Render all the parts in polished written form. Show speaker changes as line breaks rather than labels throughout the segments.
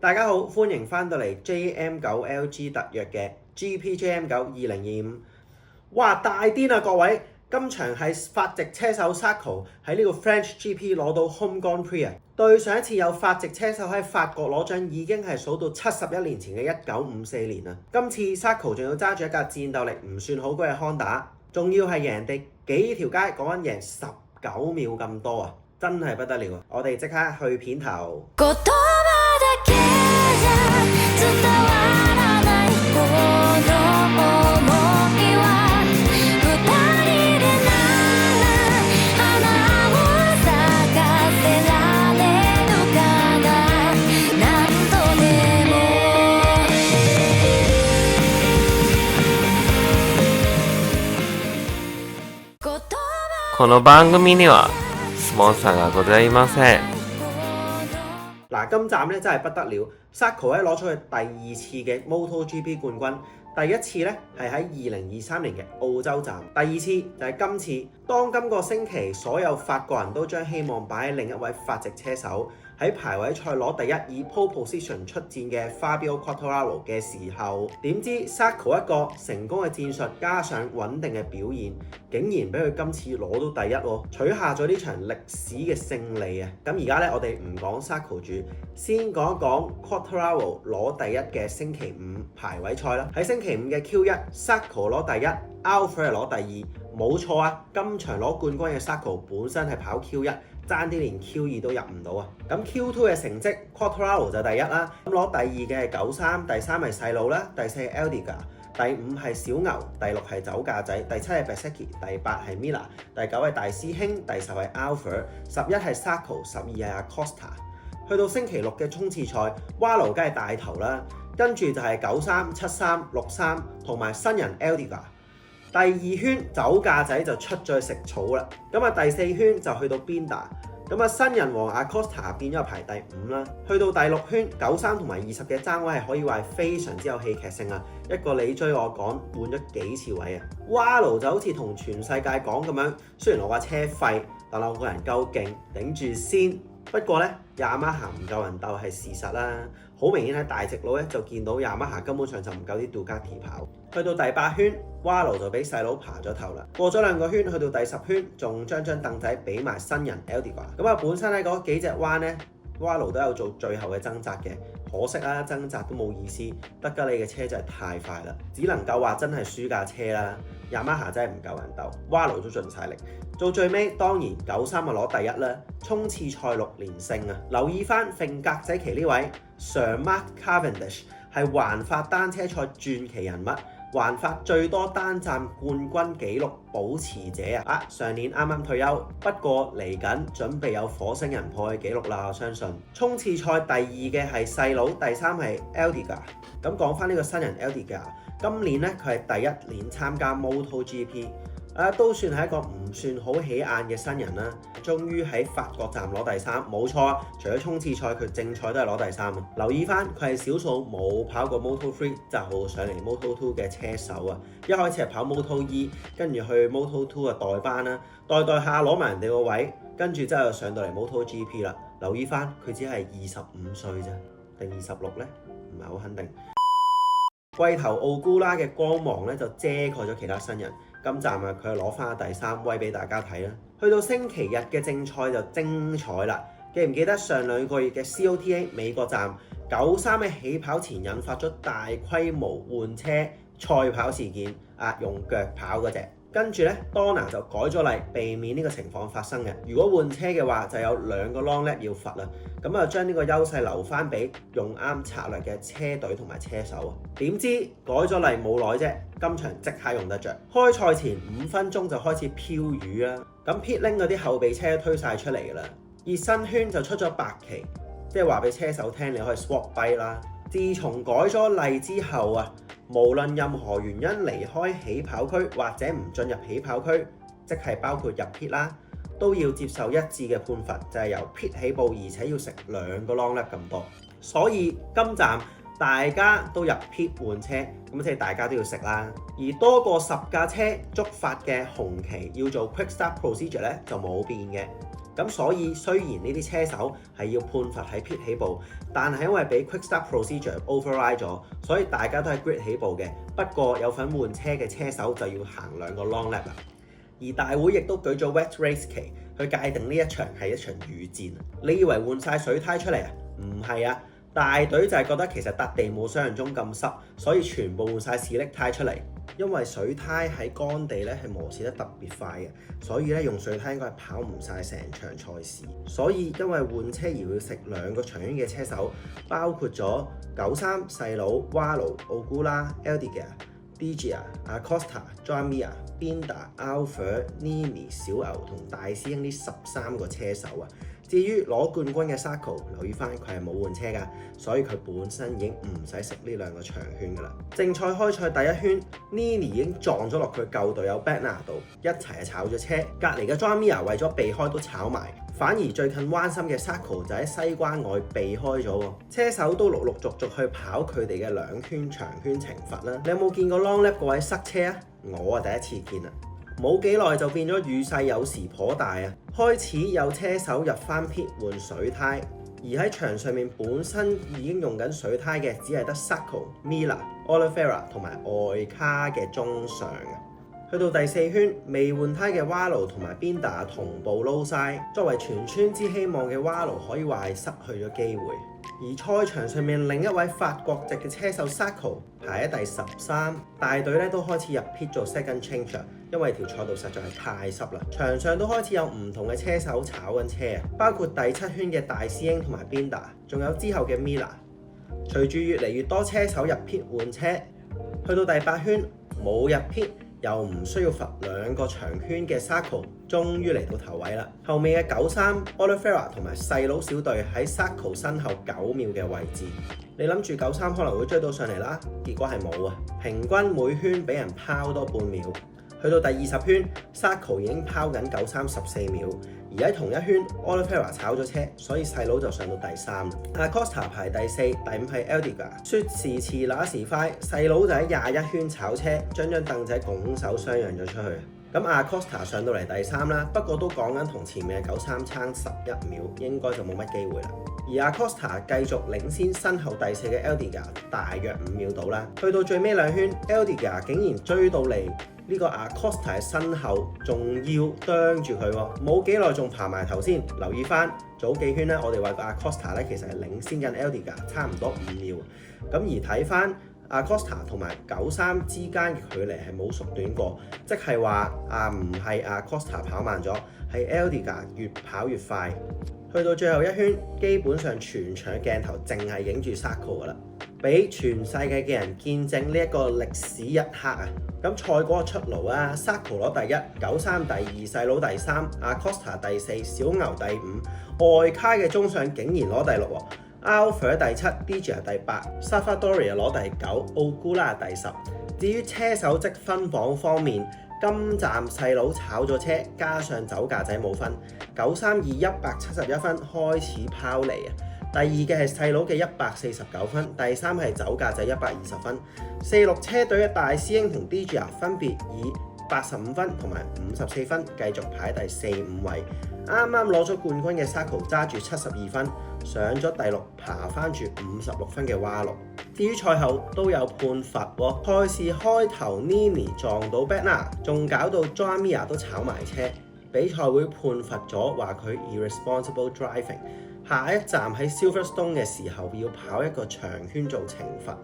大家好，歡迎翻到嚟 JM9LG 特約嘅 GPJM9 2025。哇！大癲啊各位！今場係法籍車手 Zarco 喺呢個 French GP 攞到 Home Grand Prix 啊！對上一次有法籍車手喺法國攞獎已經係數到71年前嘅1954年啦。今次 Zarco 仲要揸住一架戰鬥力唔算好高嘅 Honda， 仲要係贏人哋幾條街，講緊贏19秒咁多啊！真係不得了啊！我哋即刻去片頭。
この番組にはスポンサーがございません。
嗱，今站咧真係不得了 ，Zarco 咧攞出佢第二次嘅 MotoGP 冠軍，第一次咧係喺2023年嘅澳洲站，第二次就係今次。當今個星期所有法國人都將希望擺喺另一位法籍車手喺排位賽攞第一以 pole position 出戰嘅 Fabio Quartararo 嘅時候，點知 Zarco 一個成功嘅戰術加上穩定嘅表現，竟然俾佢今次攞到第一喎，取下咗呢場歷史嘅勝利啊！咁而家咧，我哋唔講 Zarco 住，先講一講 Quartararo 攞第一嘅星期五排位賽啦。喺星期五嘅 Q1，Zarco 攞第一 ，Alfred 攞第二。冇錯啊！今場攞冠軍嘅 Zarco 本身係跑 Q1，爭啲連 Q2 都入唔到啊！咁 Q2 嘅成績 Quartararo 就第一啦。咁攞第二嘅係93，第三係細路啦，第四係 Aldiga， 第五係小牛，第六係酒駕仔，第七係 Bezzecchi， 第八係 Miller， 第九係大師兄，第十係 Alfred， 11係 Zarco， 12係 Acosta。去到星期六嘅衝刺賽 ，Wallo 梗係帶頭啦，跟住就係93、73、63同埋新人 Aldiga。第二圈酒駕仔就出咗去食草啦，咁啊第四圈就去到 Binder， 咁啊新人王 Acosta 變咗排第五啦。去到第六圈93同埋20嘅爭位係可以話係非常之有戲劇性啊，一個你追我趕，換咗幾次位啊。Wallo 就好似同全世界講咁樣，雖然我話車廢，但係我個人夠勁，頂住先。不過咧，Yamaha 唔夠人鬥係事實啦。好明顯喺大直路咧就見到 Yamaha 根本上就唔夠啲杜卡迪跑。去到第八圈 ，Wallo 就俾細佬爬咗頭啦。過咗兩個圈，去到第10圈，仲將張凳仔俾埋新人 Aldiga。咁啊，本身喺嗰幾隻彎咧 ，Wallo 都有做最後嘅掙扎嘅。可惜啦，掙扎都冇意思。德吉利嘅車真係太快啦，只能夠話真係輸架車啦。Yamaha 真係唔夠人鬥 ，Wallo 都盡晒力。到最尾當然93就攞第一啦，衝刺賽6連勝啊！留意翻揈格仔旗呢位 Sir Mark Cavendish 係環法單車賽傳奇人物，環法最多單站冠軍紀錄保持者啊！上年啱啱退休，不過嚟緊準備有火星人破嘅紀錄啦，我相信。衝刺賽第二嘅係細佬，第三係 Aldiga。咁講翻呢個新人 Aldiga，今年咧佢係第一年參加 MotoGP。都算係一個唔算好起眼嘅新人啦，終於喺法國站攞第三，冇錯啊！除咗衝刺賽，佢正賽都係攞第三啊！留意翻，佢係少數冇跑過 Moto3 就上嚟 Moto2 嘅車手啊！一開始係跑 Moto2，跟住去 Moto2 啊代班啦，代下攞埋人哋個位，跟住之後就上到嚟 MotoGP 啦。留意翻，佢只係25歲啫，定26呢？唔係好肯定。季頭奧古拉嘅光芒咧就遮蓋咗其他新人。今站啊，佢係攞翻第三威俾大家睇啦。去到星期日嘅正賽就精彩啦！記唔記得上兩個月嘅 COTA 美國站93喺起跑前引發咗大規模換車賽跑事件啊，用腳跑嗰隻。跟住咧 Dorna 就改咗例，避免呢個情況發生嘅。如果換車嘅話，就有2個 long lap 要罰啦。咁啊，將呢個優勢留翻俾用啱策略嘅車隊同埋車手啊。點知改咗例冇耐啫，今場即刻用得着。開賽前5分鐘就開始飄雨啦。咁 pit lane 嗰啲後備車推晒出嚟㗎啦。熱身圈就出咗白旗，即係話俾車手聽你可以 swap bike 啦。自從改咗例之後啊，無論任何原因離開起跑區或者唔進入起跑區，即係包括入 pit 啦，都要接受一致嘅判罰，就係由 pit 起步，而且要食2個 long lap 咁多。所以今站大家都入 pit 換車，咁即係大家都要食啦。而多過10架車觸發嘅紅旗要做 quick start procedure 咧就冇變嘅。咁所以雖然呢啲車手係要判罰喺 pit 起步，但係因為俾 quick start procedure override 咗，所以大家都係 grid 起步嘅。不過有份換車嘅車手就要行2個 long lap 啦。而大會亦都舉咗 wet race 旗去界定呢一場係一場雨戰。你以為換晒水胎出嚟啊？唔係啊！大隊就係覺得其實笪地冇想象中咁濕，所以全部換晒slick胎出嚟。因為水胎喺乾地咧係磨蝕得特別快嘅，所以咧用水胎應該係跑唔晒成場賽事。所以因為換車而要食2個長圈嘅車手，包括咗93細佬、Wallo、Ogura、Aldiger、Digia、Acosta、Joan Mir、Binder、Alfer、Nini、小牛同大師兄呢13個車手啊。至於攞冠軍嘅 Sarko， 留意翻佢係冇換車㗎，所以佢本身已經唔使食呢2個長圈㗎啦。正賽開賽第一圈 ，Nini 已經撞咗落佢舊隊友 Bagnaia 度，一齊炒咗車。隔離嘅 Joan Mir 為咗避開都炒埋，反而最近彎心嘅 Sarko 就喺西關外避開咗喎。車手都陸陸續續去跑佢哋嘅2圈長圈懲罰啦。你有冇見過 long lap 嗰位塞車啊？我第一次見啊！冇幾耐就變咗雨勢有時頗大啊！開始有車手入翻 pit 換水胎，而喺場上面本身已經用緊水胎嘅，只係得 Sarko、Miller、Oliveira 同埋外卡嘅中上。去到第4圈，未換胎嘅 Wallo 同埋 Binder 同步撈晒。作為全村之希望嘅 Wallo 可以話係失去咗機會。而賽場上面另一位法國籍嘅車手 Sarko 排喺第13，大隊咧都開始入 pit 做 second change，因為條賽道實在係太濕啦。場上都開始有唔同嘅車手炒緊車啊，包括第7圈嘅大師兄同埋 Binder， 仲有之後嘅 Miller。隨住越嚟越多車手入 pit 換車，去到第8圈冇入 pit，又唔需要罰2個長圈嘅 Sarko， 終於嚟到頭位啦。後面嘅93 Oliveira 同埋細佬小隊喺 Sarko 身後9秒嘅位置。你諗住93可能會追到上嚟啦，結果係冇啊！平均每圈俾人拋多半秒。去到第20圈 Sarko 已經拋緊93 14秒，而喺同一圈 Oliveira 炒咗車，所以細佬就上到第3。Acosta 排第4，第5係 Aldiger。說時遲那時快，細佬就喺21圈炒車，將凳仔拱手相讓咗出去。咁 Acosta 上到嚟第3啦，不過都講緊同前面嘅93差11秒，應該就冇乜機會啦。而 Acosta 繼續領先身後第4嘅 Aldiger， 大約5秒到啦。去到最尾2圈 ，Aldiger 竟然追到嚟呢個 Acosta 喺身後，仲要啄住佢喎，冇幾耐仲爬埋頭先。留意翻早幾圈咧，我哋話個 Acosta 咧其實係領先緊 Aldiger差唔多5秒。咁而睇翻Acosta 同埋93之間嘅距離係冇縮短過，即係話唔係Acosta跑慢咗，係 Aldiger 越跑越快。去到最後1圈，基本上全場嘅鏡頭淨係影住 Sarko 噶啦，俾全世界嘅人見證呢一個歷史一刻啊！咁賽果出爐啊 ，Sarko 攞第1，93第2，細佬第3， Acosta 第4，小牛第5，外卡嘅中上竟然攞第6喎。Alfer 第7 ，Digia 第8 ，Savadori 攞第9 ，Ogura 第10。至於車手積分榜方面，今站細佬炒咗車，加上酒駕仔冇分，93以171分開始拋離啊！第2嘅係細佬嘅149分，第3係酒駕仔120分。46車隊嘅大師兄同 Digia 分別以85分同埋54分繼續排第4、5位。啱啱攞咗冠軍嘅 Sarko 揸住72分，上咗第6，爬翻住56分嘅 Wallo。至於賽後都有判罰喎，賽事開頭 Nini 撞到 Bagnaia， 仲搞到 Joan Mir 都炒埋車，比賽會判罰咗話佢 irresponsible driving。下一站喺 Silverstone 嘅時候要跑一個長圈做懲罰。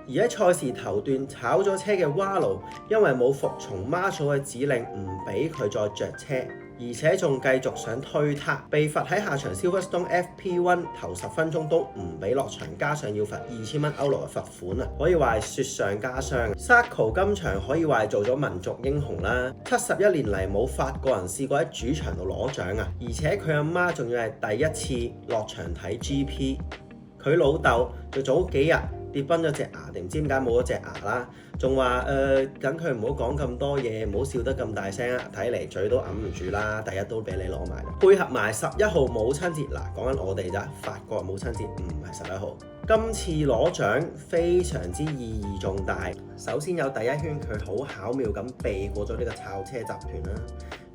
而喺賽事頭段炒咗車嘅 Wallo， 因為冇服從 Marshall 嘅指令，唔俾佢再着車，而且仲繼續想推撻，被罰喺下場 Silverstone FP1 頭10分鐘都唔俾落場，加上要罰2000蚊歐羅嘅罰款啊！可以話係雪上加霜。Sarko 今場可以話係做咗民族英雄啦，71年嚟冇法國人試過喺主場度攞獎啊！而且佢阿媽仲要係第一次落場睇 GP， 佢老豆就早幾日跌崩咗隻牙，定唔知點解冇咗隻牙啦，仲話等佢唔好講咁多嘢，唔好笑得咁大聲啊！睇嚟嘴都揞唔住啦，第一都俾你攞埋啦。配合埋11號母親節，嗱講緊我哋咋，法國母親節唔係11號。今次攞獎非常之意義重大。首先有第一圈佢好巧妙咁避過咗呢個炒車集團啦。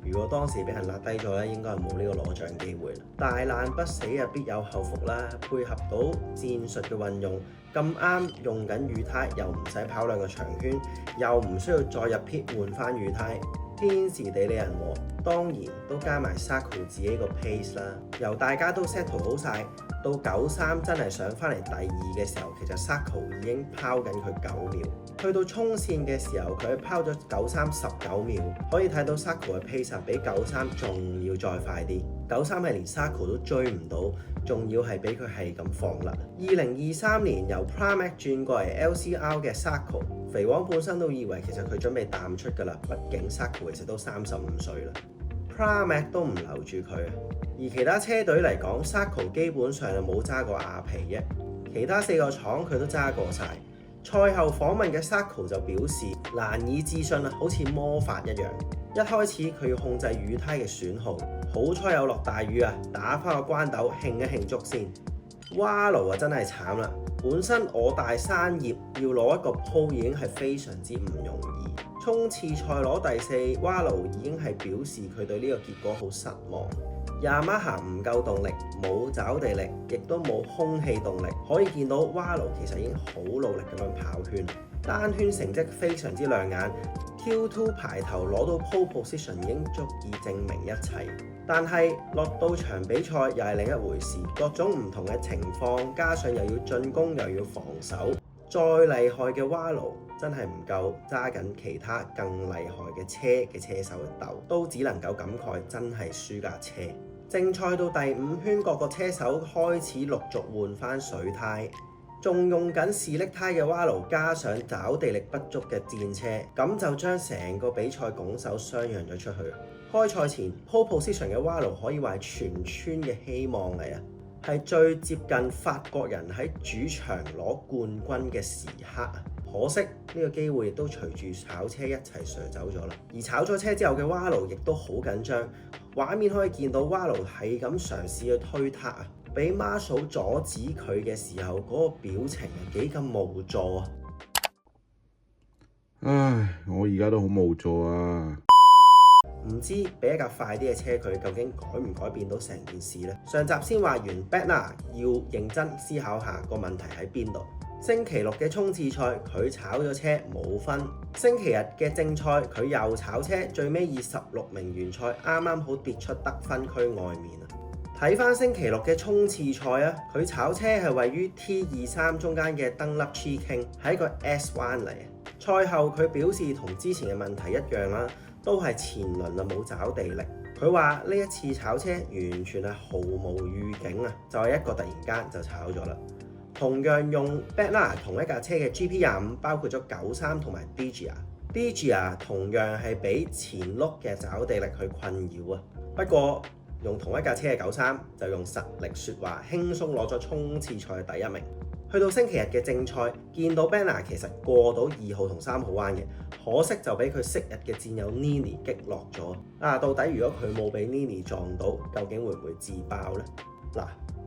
如果當時俾人拉低咗咧，應該係冇呢個攞獎機會啦。大難不死啊，必有後福啦！配合到戰術嘅運用，咁啱用緊雨胎，又唔使跑2個長圈，又唔需要再入 pit 換翻雨胎，天時地利人和，當然都加埋 Sarko 自己個 pace 啦。由大家都 settle 好晒，到93真係上翻嚟第2嘅時候，其實 Sarko 已經拋緊佢9秒。去到衝線嘅時候，佢拋咗93 19秒，可以睇到 Sarko 嘅 pace 比93仲要再快啲。93係連 Sarko 都追唔到，仲要係俾佢係咁放甩。2023年由 Pramac 轉過嚟 LCR 嘅 Sarko， 肥王本身都以為其實佢準備淡出㗎啦，畢竟 Sarko 其實都35歲啦。Pramac 都唔留住佢，而其他車隊嚟講 Sarko 基本上就冇揸過亞皮啫，其他4個廠佢都揸過晒。賽後訪問嘅 Sarko 就表示難以置信啊，好似魔法一樣。一開始佢要控制雨胎嘅損耗，好彩有落大雨啊，打返個關斗慶一慶祝先。蛙奴啊真係慘啦，本身我大山葉要攞一個鋪已經係非常之唔容易，衝刺賽攞第4，蛙奴已經係表示佢對呢個結果好失望。Yamaha 唔夠動力，冇抓地力，亦都冇空氣動力，可以見到蛙奴其實已經好努力咁樣跑圈，單圈成績非常之亮眼。Q2 排頭攞到 pole position 已經足以證明一切，但係落到場比賽又係另一回事，各種唔同嘅情況，加上又要進攻又要防守，再厲害嘅蛙奴真係唔夠揸緊其他更厲害嘅車嘅車手去鬥，都只能夠感慨真係輸架車。正賽到第5圈，各個車手開始陸續換翻水胎，仲用緊士力胎嘅蛙奴加上抓地力不足嘅戰車，咁就將成個比賽拱手相讓咗出去。開賽前 pole position 嘅蛙奴可以話係全村嘅希望嚟啊，係最接近法國人喺主場攞冠軍嘅時刻啊！可惜呢個機會亦都隨住炒車一齊上走咗啦。而炒咗車之後嘅蛙奴亦都好緊張，畫面可以見到蛙奴係咁嘗試去推撻啊，俾 Marshall 阻止佢嘅時候嗰個表情係幾咁無助啊！
唉，我而家都好無助啊！
唔知俾一架快啲嘅車佢，究竟改唔改變到成件事呢？上集先話完 Bednar 要認真思考下個問題喺邊度。星期6嘅衝刺賽佢炒咗車冇分，星期日嘅正賽佢又炒車，最尾以16名完賽，啱啱好跌出得分區外面啊！睇翻星期6嘅衝刺賽啊，佢炒車係位於 T23 中間嘅 Dunlop Cheking， 係一個 S 彎嚟。賽後佢表示同之前嘅問題一樣啦，都係前輪啊冇找地力。佢話呢一次炒車完全係毫無預警啊，就係一個突然間就炒咗啦。同樣用 Bednar 同一架車嘅 GP25，包括咗93同埋 Digia 同樣係俾前轆嘅找地力去困擾啊。不過用同一架車嘅93就用實力説話，輕鬆攞咗衝刺賽第1名。去到星期日嘅正賽，見到 Bednar 其實過到2號同3號彎嘅，可惜就俾佢昔日嘅戰友 Nini 擊落咗。到底如果佢冇俾 Nini 撞到，究竟會唔會自爆呢？嗱，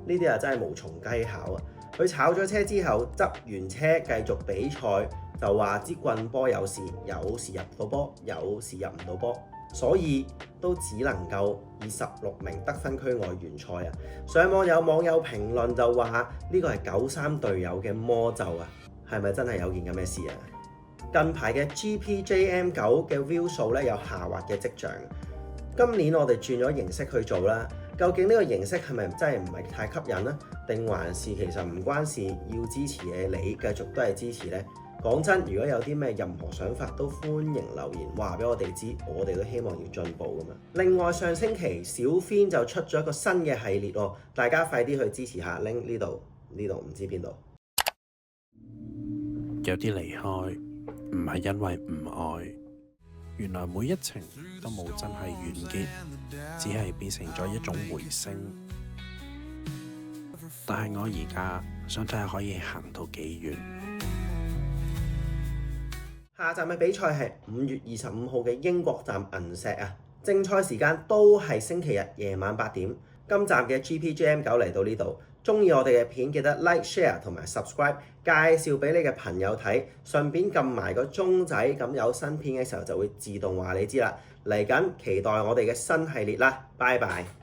呢啲啊真係無從稽考啊！佢炒咗車之後，執完車繼續比賽，就話支棍波有時入到波，有時入唔到波，所以都只能夠以16名得分區外完賽啊！上網有網友評論就話呢個係93隊友嘅魔咒啊，係咪真係有件咁嘅事啊？近排嘅 GPJM9 嘅 view 數咧有下滑嘅跡象，今年我哋轉咗形式去做啦。究竟呢個形式係咪真係唔係太吸引呢？定還是其實唔關事，要支持嘅你繼續都係支持呢？講真，如果有啲咩任何想法都歡迎留言話俾我哋知，我哋都希望要進步㗎嘛。另外上星期小 Fin 就出咗一個新嘅系列喎，大家快啲去支持下。link 呢度唔知邊度。
有啲離開唔係因為唔愛，原來每一程都冇真係完結，只係變成咗一種回聲。但係我而家想睇下可以行到幾遠。
下站嘅比賽係5月25號嘅英國站銀石啊，正賽時間都係星期日夜晚8點。今站嘅 GPJM9 嚟到呢度，中意我哋嘅片記得 like、share 同埋 subscribe， 介紹俾你嘅朋友睇，順便撳埋個鐘仔，咁有新片嘅時候就會自動話你知啦。嚟緊期待我哋嘅新系列啦，拜拜。